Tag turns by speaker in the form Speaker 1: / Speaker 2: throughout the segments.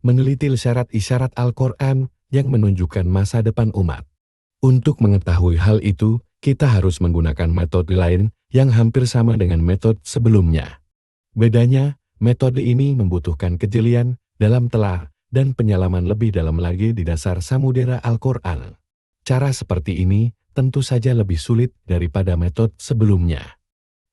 Speaker 1: Meneliti isyarat-isyarat Al-Quran yang menunjukkan masa depan umat. Untuk mengetahui hal itu, kita harus menggunakan metode lain yang hampir sama dengan metode sebelumnya. Bedanya, metode ini membutuhkan kejelian dalam telah dan penyelaman lebih dalam lagi di dasar samudera Al-Quran. Cara seperti ini tentu saja lebih sulit daripada metode sebelumnya.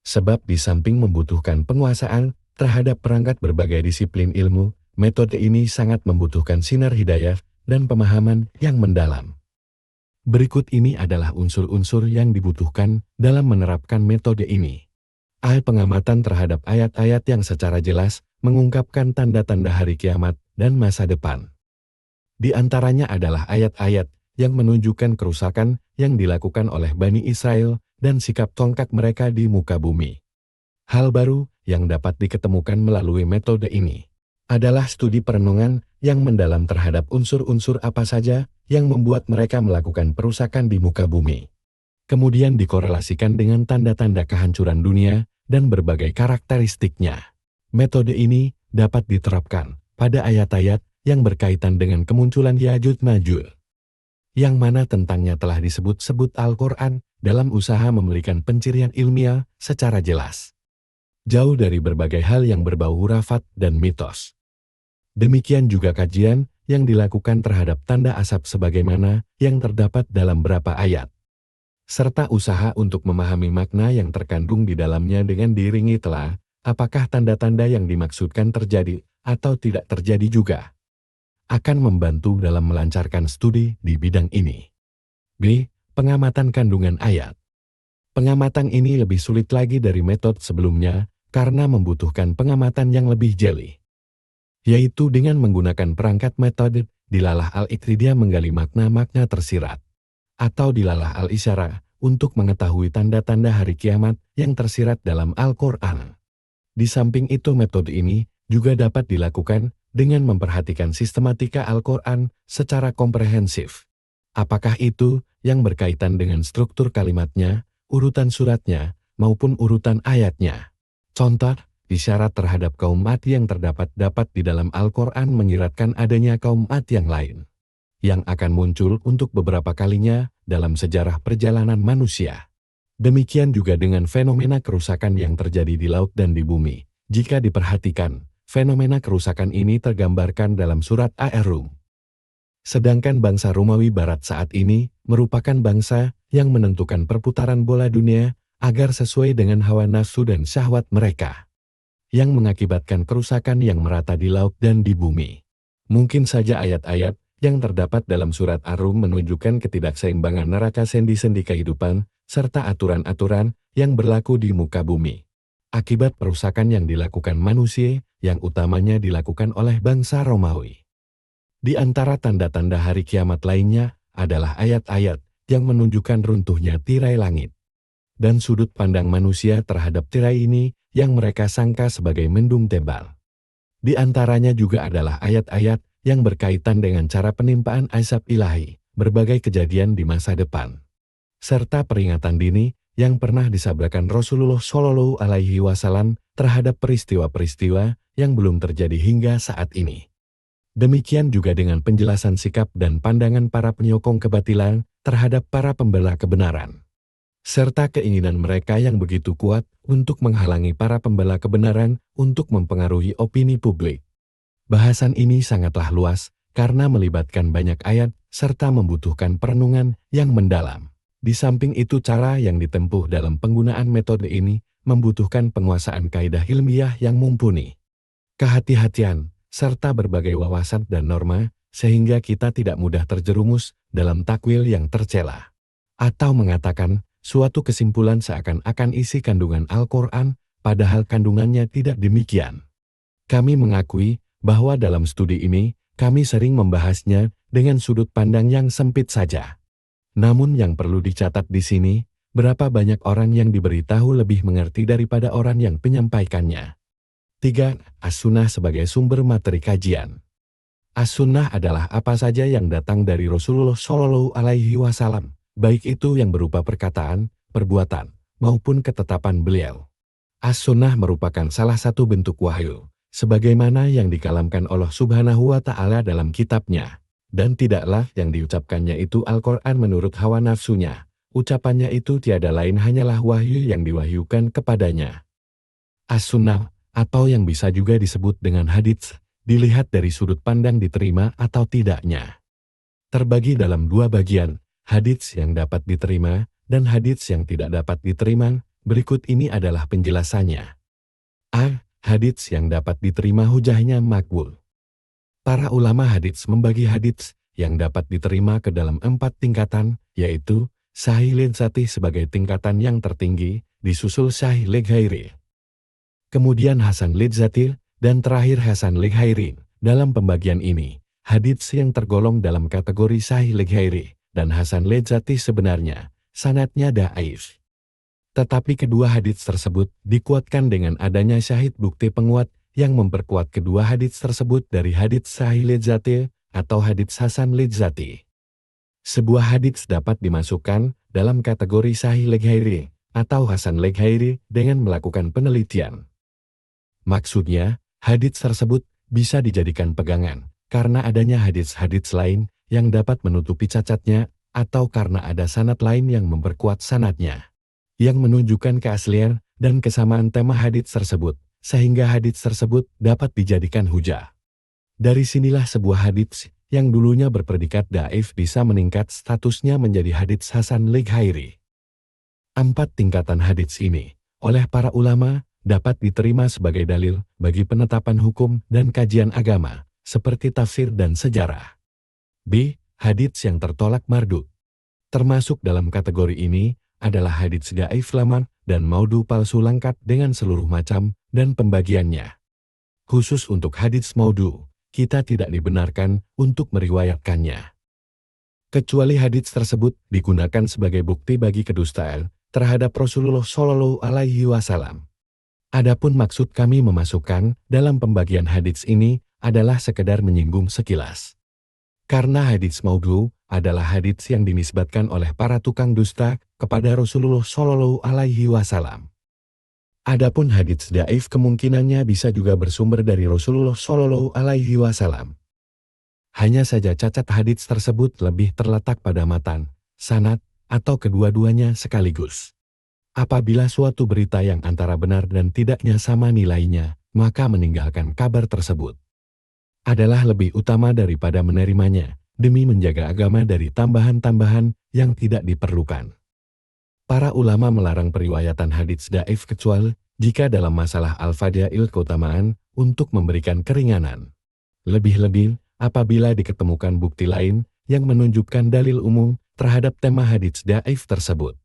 Speaker 1: Sebab di samping membutuhkan penguasaan terhadap perangkat berbagai disiplin ilmu, metode ini sangat membutuhkan sinar hidayah dan pemahaman yang mendalam. Berikut ini adalah unsur-unsur yang dibutuhkan dalam menerapkan metode ini. Pengamatan terhadap ayat-ayat yang secara jelas mengungkapkan tanda-tanda hari kiamat dan masa depan. Di antaranya adalah ayat-ayat yang menunjukkan kerusakan yang dilakukan oleh Bani Israel dan sikap tongkat mereka di muka bumi. Hal baru yang dapat diketemukan melalui metode ini adalah studi perenungan yang mendalam terhadap unsur-unsur apa saja yang membuat mereka melakukan perusakan di muka bumi. Kemudian dikorelasikan dengan tanda-tanda kehancuran dunia dan berbagai karakteristiknya. Metode ini dapat diterapkan pada ayat-ayat yang berkaitan dengan kemunculan Ya'juj Ma'juj, yang mana tentangnya telah disebut-sebut Al-Quran dalam usaha memberikan pencirian ilmiah secara jelas, jauh dari berbagai hal yang berbau hurafat dan mitos. Demikian juga kajian yang dilakukan terhadap tanda asap sebagaimana yang terdapat dalam beberapa ayat, serta usaha untuk memahami makna yang terkandung di dalamnya dengan diiringi telah apakah tanda-tanda yang dimaksudkan terjadi atau tidak terjadi juga, akan membantu dalam melancarkan studi di bidang ini. B. Pengamatan kandungan ayat. Pengamatan ini lebih sulit lagi dari metode sebelumnya karena membutuhkan pengamatan yang lebih jeli, yaitu dengan menggunakan perangkat metode dilalah al-iqtidah menggali makna-makna tersirat, atau dilalah al-isyarah untuk mengetahui tanda-tanda hari kiamat yang tersirat dalam Al-Quran. Di samping itu metode ini juga dapat dilakukan dengan memperhatikan sistematika Al-Quran secara komprehensif. Apakah itu yang berkaitan dengan struktur kalimatnya, urutan suratnya, maupun urutan ayatnya. Contoh, isyarat terhadap kaum Ad yang dapat di dalam Al-Quran menyiratkan adanya kaum Ad yang lain, yang akan muncul untuk beberapa kalinya dalam sejarah perjalanan manusia. Demikian juga dengan fenomena kerusakan yang terjadi di laut dan di bumi. Jika diperhatikan, fenomena kerusakan ini tergambarkan dalam surat Ar-Rum. Sedangkan bangsa Romawi Barat saat ini merupakan bangsa yang menentukan perputaran bola dunia agar sesuai dengan hawa nafsu dan syahwat mereka, yang mengakibatkan kerusakan yang merata di laut dan di bumi. Mungkin saja ayat-ayat yang terdapat dalam surat Ar-Rum menunjukkan ketidakseimbangan neraka sendi-sendi kehidupan, serta aturan-aturan yang berlaku di muka bumi, akibat perusakan yang dilakukan manusia, yang utamanya dilakukan oleh bangsa Romawi. Di antara tanda-tanda hari kiamat lainnya adalah ayat-ayat yang menunjukkan runtuhnya tirai langit, dan sudut pandang manusia terhadap tirai ini yang mereka sangka sebagai mendung tebal. Di antaranya juga adalah ayat-ayat yang berkaitan dengan cara penimpaan azab ilahi, berbagai kejadian di masa depan, serta peringatan dini yang pernah disampaikan Rasulullah Shallallahu Alaihi Wasallam terhadap peristiwa-peristiwa yang belum terjadi hingga saat ini. Demikian juga dengan penjelasan sikap dan pandangan para penyokong kebatilan terhadap para pembela kebenaran, serta keinginan mereka yang begitu kuat untuk menghalangi para pembela kebenaran untuk mempengaruhi opini publik. Bahasan ini sangatlah luas karena melibatkan banyak ayat serta membutuhkan perenungan yang mendalam. Di samping itu cara yang ditempuh dalam penggunaan metode ini membutuhkan penguasaan kaidah ilmiah yang mumpuni, kehati-hatian, serta berbagai wawasan dan norma, sehingga kita tidak mudah terjerumus dalam takwil yang tercela, atau mengatakan suatu kesimpulan seakan-akan isi kandungan Al-Quran, padahal kandungannya tidak demikian. Kami mengakui bahwa dalam studi ini, kami sering membahasnya dengan sudut pandang yang sempit saja. Namun yang perlu dicatat di sini, berapa banyak orang yang diberitahu lebih mengerti daripada orang yang menyampaikannya. 3. As-Sunnah sebagai sumber materi kajian. As-Sunnah adalah apa saja yang datang dari Rasulullah Shallallahu Alaihi Wasallam, baik itu yang berupa perkataan, perbuatan, maupun ketetapan beliau. As-Sunnah merupakan salah satu bentuk wahyu, sebagaimana yang dikalamkan Allah Subhanahu wa Ta'ala dalam kitabnya. Dan tidaklah yang diucapkannya itu Al-Quran menurut hawa nafsunya. Ucapannya itu tiada lain hanyalah wahyu yang diwahyukan kepadanya. As-Sunnah, atau yang bisa juga disebut dengan hadits, dilihat dari sudut pandang diterima atau tidaknya. Terbagi dalam dua bagian, hadits yang dapat diterima dan hadits yang tidak dapat diterima. Berikut ini adalah penjelasannya. A. Hadits yang dapat diterima hujahnya makbul. Para ulama hadits membagi hadits yang dapat diterima ke dalam 4 tingkatan, yaitu Sahih Lidzati sebagai tingkatan yang tertinggi, disusul Sahih Lighairi. Kemudian Hasan Lidzati, dan terakhir Hasan Lighairi. Dalam pembagian ini, hadits yang tergolong dalam kategori Sahih Lighairi dan Hasan Lidzati sebenarnya sanadnya dhaif. Tetapi kedua hadits tersebut dikuatkan dengan adanya syahid bukti penguat yang memperkuat kedua hadits tersebut dari hadits Sahih Lidzati atau hadits Hasan Lidzati. Sebuah hadits dapat dimasukkan dalam kategori Sahih Lighairi atau Hasan Lighairi dengan melakukan penelitian. Maksudnya, hadits tersebut bisa dijadikan pegangan karena adanya hadits-hadits lain yang dapat menutupi cacatnya atau karena ada sanad lain yang memperkuat sanadnya, yang menunjukkan keaslian dan kesamaan tema hadits tersebut, sehingga hadits tersebut dapat dijadikan hujah. Dari sinilah sebuah hadits yang dulunya berpredikat dhaif bisa meningkat statusnya menjadi hadits Hasan Lighairi. 4 tingkatan hadits ini, oleh para ulama, dapat diterima sebagai dalil bagi penetapan hukum dan kajian agama, seperti tafsir dan sejarah. B. Hadits yang tertolak mardud. Termasuk dalam kategori ini adalah hadits dhaif lamar dan maudhu palsu lengkap dengan seluruh macam dan pembagiannya. Khusus untuk hadits maudhu, kita tidak dibenarkan untuk meriwayatkannya. Kecuali hadits tersebut digunakan sebagai bukti bagi kedustaan terhadap Rasulullah Shallallahu Alaihi Wasallam. Adapun maksud kami memasukkan dalam pembagian hadits ini adalah sekedar menyinggung sekilas. Karena hadits maudhu adalah hadits yang dinisbatkan oleh para tukang dusta kepada Rasulullah Shallallahu Alaihi Wasallam. Adapun hadits dhaif kemungkinannya bisa juga bersumber dari Rasulullah Shallallahu Alaihi Wasallam. Hanya saja cacat hadits tersebut lebih terletak pada matan, sanad, atau kedua-duanya sekaligus. Apabila suatu berita yang antara benar dan tidaknya sama nilainya, maka meninggalkan kabar tersebut adalah lebih utama daripada menerimanya, demi menjaga agama dari tambahan-tambahan yang tidak diperlukan. Para ulama melarang periwayatan hadits dhaif kecuali jika dalam masalah al-fadail keutamaan untuk memberikan keringanan. Lebih-lebih apabila diketemukan bukti lain yang menunjukkan dalil umum terhadap tema hadits dhaif tersebut,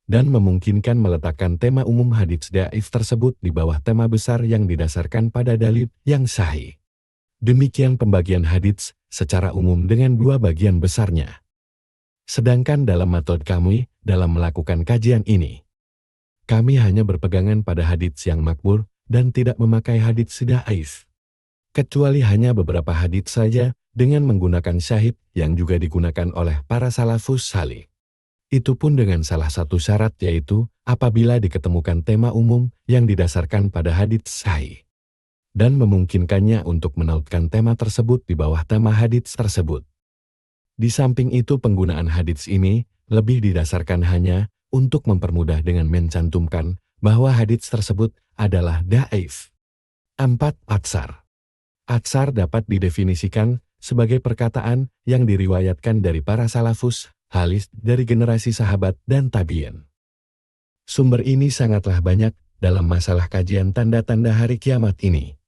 Speaker 1: dan memungkinkan meletakkan tema umum hadits dhaif tersebut di bawah tema besar yang didasarkan pada dalil yang sahih. Demikian pembagian hadits secara umum dengan dua bagian besarnya. Sedangkan dalam metode kami, dalam melakukan kajian ini, kami hanya berpegangan pada hadits yang makbul dan tidak memakai hadits dhaif. Kecuali hanya beberapa hadits saja dengan menggunakan syahid yang juga digunakan oleh para salafus salih. Itu pun dengan salah satu syarat, yaitu apabila diketemukan tema umum yang didasarkan pada hadits sahih dan memungkinkannya untuk menautkan tema tersebut di bawah tema hadits tersebut. Di samping itu penggunaan hadits ini lebih didasarkan hanya untuk mempermudah dengan mencantumkan bahwa hadits tersebut adalah dhaif. 4. Atsar. Atsar dapat didefinisikan sebagai perkataan yang diriwayatkan dari para salafus halis dari generasi sahabat dan tabi'in. Sumber ini sangatlah banyak dalam masalah kajian tanda-tanda hari kiamat ini.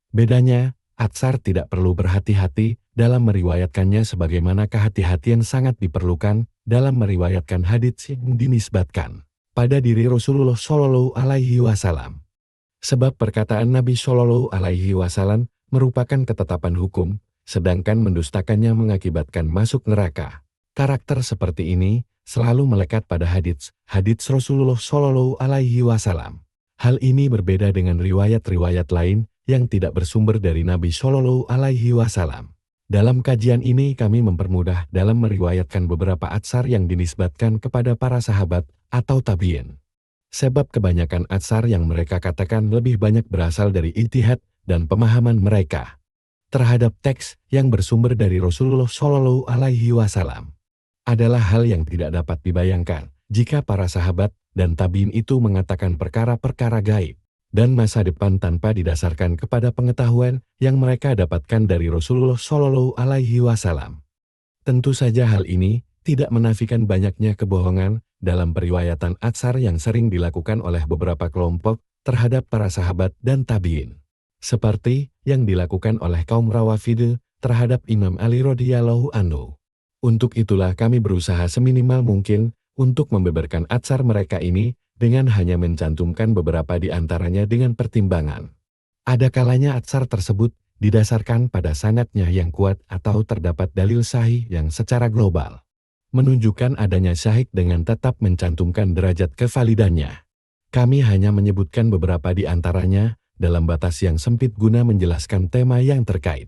Speaker 1: Bedanya, atsar tidak perlu berhati-hati dalam meriwayatkannya sebagaimana kehati-hatian sangat diperlukan dalam meriwayatkan hadits yang dinisbatkan pada diri Rasulullah Shallallahu Alaihi Wasallam. Sebab perkataan Nabi Shallallahu Alaihi Wasallam merupakan ketetapan hukum, sedangkan mendustakannya mengakibatkan masuk neraka. Karakter seperti ini selalu melekat pada hadits Rasulullah Shallallahu Alaihi Wasallam. Hal ini berbeda dengan riwayat-riwayat lain yang tidak bersumber dari Nabi Shallallahu Alaihi Wasallam. Dalam kajian ini kami mempermudah dalam meriwayatkan beberapa atsar yang dinisbatkan kepada para sahabat atau tabi'in. Sebab kebanyakan atsar yang mereka katakan lebih banyak berasal dari ijtihad dan pemahaman mereka terhadap teks yang bersumber dari Rasulullah Shallallahu Alaihi Wasallam adalah hal yang tidak dapat dibayangkan jika para sahabat dan tabiin itu mengatakan perkara-perkara gaib dan masa depan tanpa didasarkan kepada pengetahuan yang mereka dapatkan dari Rasulullah Shallallahu Alaihi Wasallam. Tentu saja hal ini tidak menafikan banyaknya kebohongan dalam periwayatan atsar yang sering dilakukan oleh beberapa kelompok terhadap para sahabat dan tabiin, seperti yang dilakukan oleh kaum Rawafid terhadap Imam Ali radhiyallahu anhu. Untuk itulah kami berusaha seminimal mungkin untuk membeberkan atsar mereka ini dengan hanya mencantumkan beberapa di antaranya dengan pertimbangan. Ada kalanya atsar tersebut didasarkan pada sanadnya yang kuat atau terdapat dalil sahih yang secara global menunjukkan adanya syahid dengan tetap mencantumkan derajat kevalidannya. Kami hanya menyebutkan beberapa di antaranya dalam batas yang sempit guna menjelaskan tema yang terkait.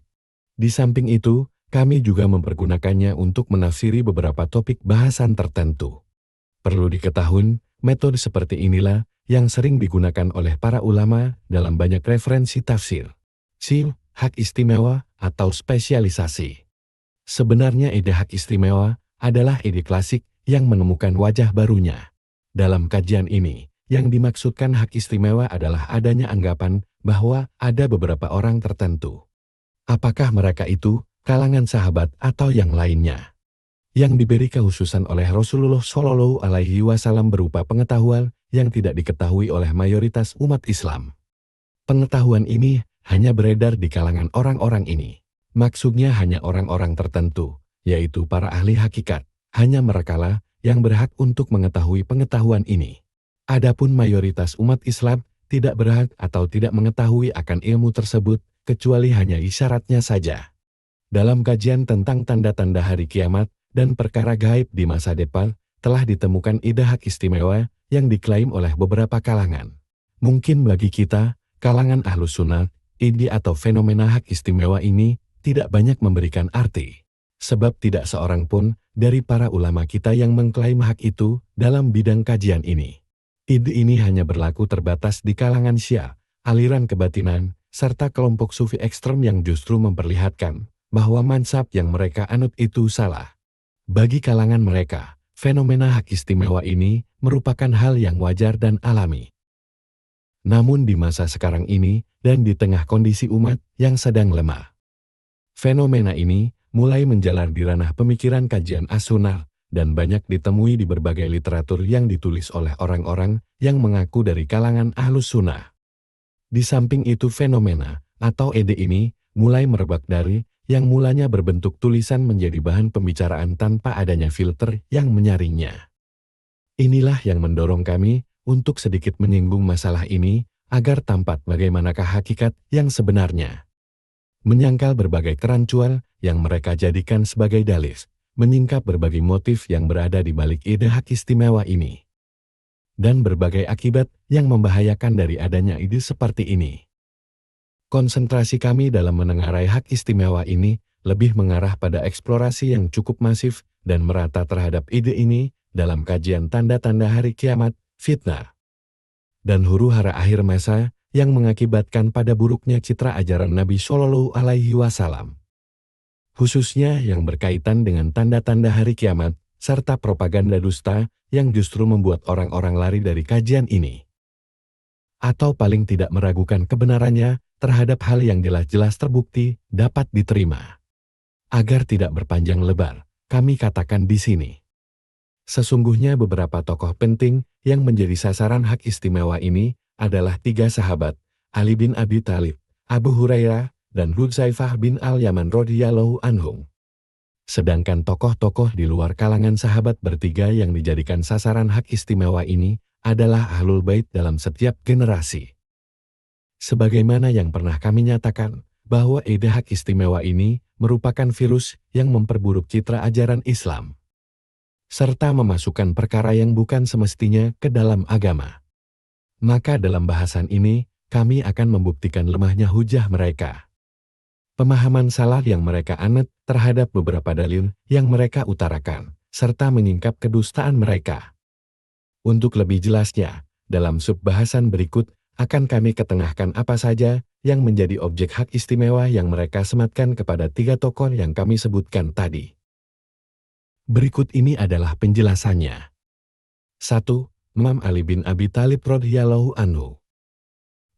Speaker 1: Di samping itu, kami juga mempergunakannya untuk menafsiri beberapa topik bahasan tertentu. Perlu diketahui, metode seperti inilah yang sering digunakan oleh para ulama dalam banyak referensi tafsir, hak istimewa, atau spesialisasi. Sebenarnya ide hak istimewa adalah ide klasik yang menemukan wajah barunya. Dalam kajian ini, yang dimaksudkan hak istimewa adalah adanya anggapan bahwa ada beberapa orang tertentu. Apakah mereka itu kalangan sahabat atau yang lainnya, yang diberi kekhususan oleh Rasulullah Shallallahu Alaihi Wasallam berupa pengetahuan yang tidak diketahui oleh mayoritas umat Islam. Pengetahuan ini hanya beredar di kalangan orang-orang ini. Maksudnya hanya orang-orang tertentu, yaitu para ahli hakikat. Hanya merekalah yang berhak untuk mengetahui pengetahuan ini. Adapun mayoritas umat Islam tidak berhak atau tidak mengetahui akan ilmu tersebut, kecuali hanya isyaratnya saja. Dalam kajian tentang tanda-tanda hari kiamat dan perkara gaib di masa depan, telah ditemukan ide hak istimewa yang diklaim oleh beberapa kalangan. Mungkin bagi kita, kalangan Ahlus Sunnah, ide atau fenomena hak istimewa ini tidak banyak memberikan arti. Sebab tidak seorang pun dari para ulama kita yang mengklaim hak itu dalam bidang kajian ini. Ide ini hanya berlaku terbatas di kalangan Syiah, aliran kebatinan, serta kelompok sufi ekstrem yang justru memperlihatkan bahwa mansab yang mereka anut itu salah. Bagi kalangan mereka, fenomena hak istimewa ini merupakan hal yang wajar dan alami. Namun di masa sekarang ini, dan di tengah kondisi umat yang sedang lemah, fenomena ini mulai menjalar di ranah pemikiran kajian as-sunnah dan banyak ditemui di berbagai literatur yang ditulis oleh orang-orang yang mengaku dari kalangan Ahlus Sunnah. Di samping itu fenomena atau ide ini mulai merebak dari yang mulanya berbentuk tulisan menjadi bahan pembicaraan tanpa adanya filter yang menyaringnya. Inilah yang mendorong kami untuk sedikit menyinggung masalah ini agar tampak bagaimanakah hakikat yang sebenarnya. Menyangkal berbagai kerancuan yang mereka jadikan sebagai dalil, menyingkap berbagai motif yang berada di balik ide hak istimewa ini, dan berbagai akibat yang membahayakan dari adanya ide seperti ini. Konsentrasi kami dalam menengarai hak istimewa ini lebih mengarah pada eksplorasi yang cukup masif dan merata terhadap ide ini dalam kajian tanda-tanda hari kiamat, fitnah, dan huru-hara akhir masa yang mengakibatkan pada buruknya citra ajaran Nabi Shallallahu Alaihi Wasallam. Khususnya yang berkaitan dengan tanda-tanda hari kiamat, serta propaganda dusta yang justru membuat orang-orang lari dari kajian ini. Atau paling tidak meragukan kebenarannya terhadap hal yang jelas-jelas terbukti dapat diterima. Agar tidak berpanjang lebar, kami katakan di sini. Sesungguhnya beberapa tokoh penting yang menjadi sasaran hak istimewa ini adalah 3 sahabat, Ali bin Abi Thalib, Abu Hurairah, dan Hudzaifah bin Al-Yaman radhiyallahu anhum. Sedangkan tokoh-tokoh di luar kalangan sahabat bertiga yang dijadikan sasaran hak istimewa ini adalah Ahlul Bait dalam setiap generasi. Sebagaimana yang pernah kami nyatakan, bahwa ide hak istimewa ini merupakan virus yang memperburuk citra ajaran Islam, serta memasukkan perkara yang bukan semestinya ke dalam agama. Maka dalam bahasan ini, kami akan membuktikan lemahnya hujah mereka. Pemahaman salah yang mereka anut terhadap beberapa dalil yang mereka utarakan, serta menyingkap kedustaan mereka. Untuk lebih jelasnya, dalam sub bahasan berikut, akan kami ketengahkan apa saja yang menjadi objek hak istimewa yang mereka sematkan kepada 3 tokoh yang kami sebutkan tadi. Berikut ini adalah penjelasannya. 1. Imam Ali bin Abi Thalib radhiyallahu anhu.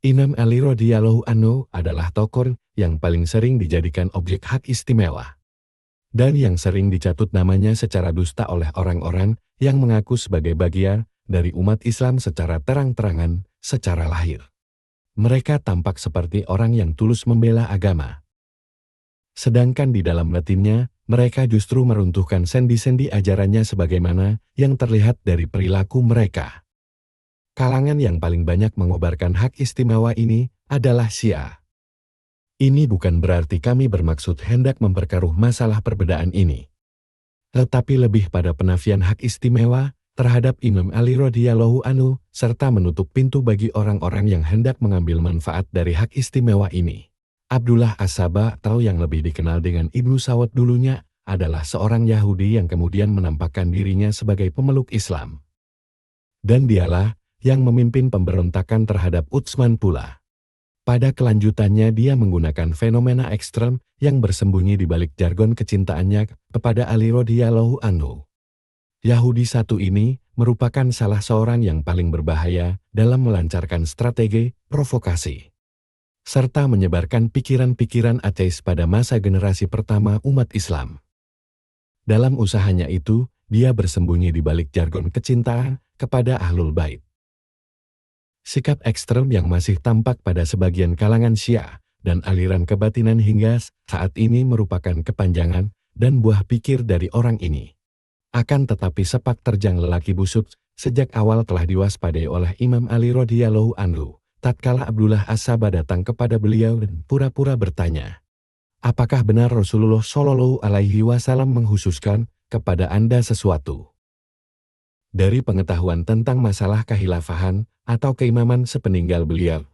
Speaker 1: Imam Ali radhiyallahu anhu adalah tokoh yang paling sering dijadikan objek hak istimewa, dan yang sering dicatut namanya secara dusta oleh orang-orang yang mengaku sebagai bagian dari umat Islam secara terang-terangan, secara lahir. Mereka tampak seperti orang yang tulus membela agama. Sedangkan di dalam batinnya, mereka justru meruntuhkan sendi-sendi ajarannya sebagaimana yang terlihat dari perilaku mereka. Kalangan yang paling banyak mengobarkan hak istimewa ini adalah Syiah. Ini bukan berarti kami bermaksud hendak memperkeruh masalah perbedaan ini, tetapi lebih pada penafian hak istimewa terhadap Imam Ali radhiyallahu anhu serta menutup pintu bagi orang-orang yang hendak mengambil manfaat dari hak istimewa ini. Abdullah As-Sabah atau yang lebih dikenal dengan Ibnu Sawad dulunya adalah seorang Yahudi yang kemudian menampakkan dirinya sebagai pemeluk Islam. Dan dialah yang memimpin pemberontakan terhadap Utsman pula. Pada kelanjutannya dia menggunakan fenomena ekstrem yang bersembunyi di balik jargon kecintaannya kepada Ali radhiyallahu anhu. Yahudi satu ini merupakan salah seorang yang paling berbahaya dalam melancarkan strategi provokasi, serta menyebarkan pikiran-pikiran ateis pada masa generasi pertama umat Islam. Dalam usahanya itu, dia bersembunyi di balik jargon kecintaan kepada Ahlul Bait. Sikap ekstrem yang masih tampak pada sebagian kalangan Syiah dan aliran kebatinan hingga saat ini merupakan kepanjangan dan buah pikir dari orang ini. Akan tetapi sepak terjang lelaki busuk sejak awal telah diwaspadai oleh Imam Ali radhiyallahu anhu. Tatkala Abdullah As-Sabah datang kepada beliau dan pura-pura bertanya, "Apakah benar Rasulullah Shallallahu Alaihi Wasallam menghususkan kepada Anda sesuatu?" Dari pengetahuan tentang masalah kehilafahan atau keimaman sepeninggal beliau,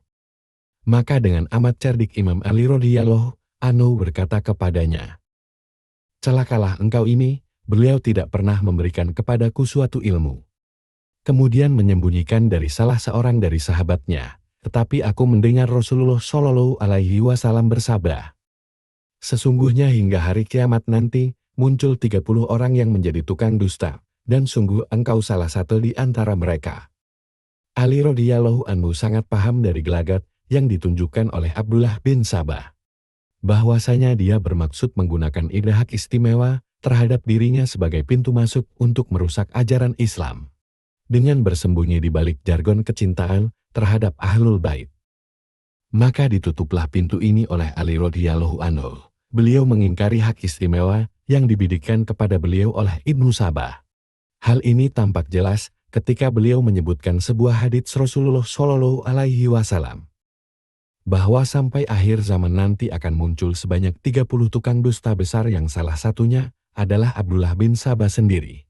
Speaker 1: maka dengan amat cerdik Imam Ali radhiyallahu anhu berkata kepadanya, "Celakalah engkau ini, beliau tidak pernah memberikan kepadaku suatu ilmu." Kemudian menyembunyikan dari salah seorang dari sahabatnya, "Tetapi aku mendengar Rasulullah Shallallahu Alaihi Wasallam bersabda, sesungguhnya hingga hari kiamat nanti muncul 30 orang yang menjadi tukang dusta, dan sungguh engkau salah satu di antara mereka." Ali radhiyallahu anhu sangat paham dari gelagat yang ditunjukkan oleh Abdullah bin Sabah, bahwasanya dia bermaksud menggunakan ide hak istimewa terhadap dirinya sebagai pintu masuk untuk merusak ajaran Islam, dengan bersembunyi di balik jargon kecintaan terhadap Ahlul Bait. Maka ditutuplah pintu ini oleh Ali radhiyallahu anhu. Beliau mengingkari hak istimewa yang dibidikkan kepada beliau oleh Ibnu Sabah. Hal ini tampak jelas ketika beliau menyebutkan sebuah hadits Rasulullah Shallallahu Alaihi Wasallam, bahwa sampai akhir zaman nanti akan muncul sebanyak 30 tukang dusta besar yang salah satunya adalah Abdullah bin Sabah sendiri.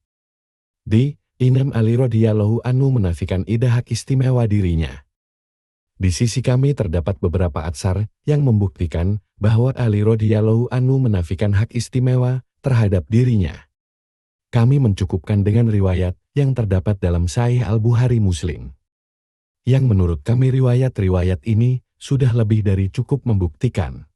Speaker 1: Imam Ali radhiyallahu anhu menafikan ide hak istimewa dirinya. Di sisi kami terdapat beberapa atsar yang membuktikan bahwa Ali radhiyallahu anhu menafikan hak istimewa terhadap dirinya. Kami mencukupkan dengan riwayat yang terdapat dalam Sahih Al-Bukhari Muslim, yang menurut kami riwayat-riwayat ini sudah lebih dari cukup membuktikan